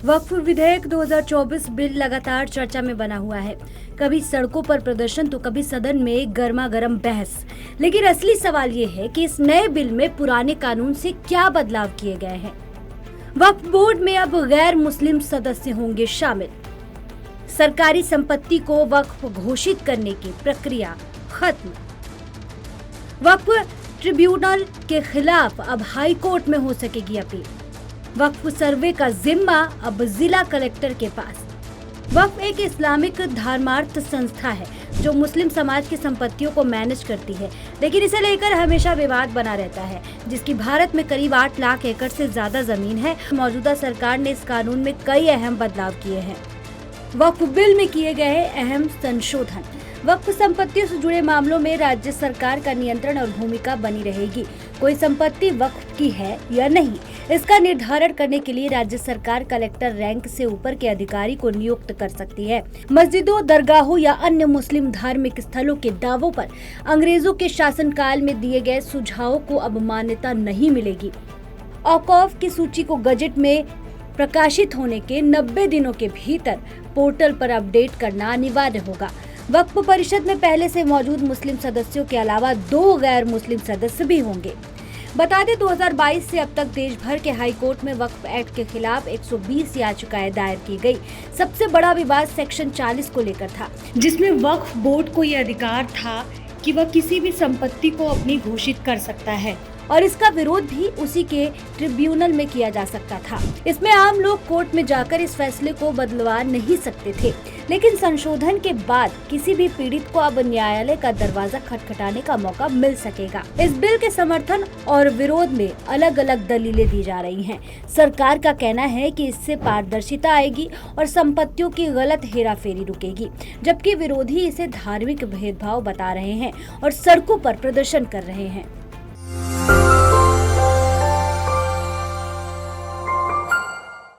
वक्फ विधेयक 2024 बिल लगातार चर्चा में बना हुआ है। कभी सड़कों पर प्रदर्शन तो कभी सदन में गर्मा गर्म बहस। लेकिन असली सवाल ये है कि इस नए बिल में पुराने कानून से क्या बदलाव किए गए हैं। वक्फ बोर्ड में अब गैर मुस्लिम सदस्य होंगे शामिल। सरकारी संपत्ति को वक्फ घोषित करने की प्रक्रिया खत्म। वक्फ ट्रिब्यूनल के खिलाफ अब हाई कोर्ट में हो सकेगी अपील। वक्फ सर्वे का जिम्मा अब जिला कलेक्टर के पास। वक्फ एक इस्लामिक धर्मार्थ संस्था है जो मुस्लिम समाज की संपत्तियों को मैनेज करती है, लेकिन इसे लेकर हमेशा विवाद बना रहता है, जिसकी भारत में करीब 8 लाख एकड़ से ज्यादा जमीन है। मौजूदा सरकार ने इस कानून में कई अहम बदलाव किए हैं। वक्फ बिल में किए गए हैं अहम संशोधन। वक्फ संपत्तियों से जुड़े मामलों में राज्य सरकार का नियंत्रण और भूमिका बनी रहेगी। कोई संपत्ति वक्फ की है या नहीं, इसका निर्धारण करने के लिए राज्य सरकार कलेक्टर रैंक से ऊपर के अधिकारी को नियुक्त कर सकती है। मस्जिदों, दरगाहों या अन्य मुस्लिम धार्मिक स्थलों के दावों पर अंग्रेजों के शासनकाल में दिए गए सुझावों को अब मान्यता नहीं मिलेगी। औकॉफ की सूची को गजट में प्रकाशित होने के 90 दिनों के भीतर पोर्टल पर अपडेट करना अनिवार्य होगा। वक्फ परिषद में पहले से मौजूद मुस्लिम सदस्यों के अलावा 2 गैर मुस्लिम सदस्य भी होंगे। बता दें 2022 से अब तक देश भर के हाई कोर्ट में वक्फ एक्ट के खिलाफ 120 याचिकाएं दायर की गई। सबसे बड़ा विवाद सेक्शन 40 को लेकर था, जिसमें वक्फ बोर्ड को यह अधिकार था कि वह किसी भी संपत्ति को अपनी घोषित कर सकता है और इसका विरोध भी उसी के ट्रिब्यूनल में किया जा सकता था। इसमें आम लोग कोर्ट में जाकर इस फैसले को बदलवा नहीं सकते थे, लेकिन संशोधन के बाद किसी भी पीड़ित को अब न्यायालय का दरवाजा खटखटाने का मौका मिल सकेगा। इस बिल के समर्थन और विरोध में अलग अलग दलीलें दी जा रही हैं। सरकार का कहना है कि इससे पारदर्शिता आएगी और संपत्तियों की गलत हेराफेरी रुकेगी, जबकि विरोधी इसे धार्मिक भेदभाव बता रहे हैं और सड़कों पर प्रदर्शन कर रहे हैं।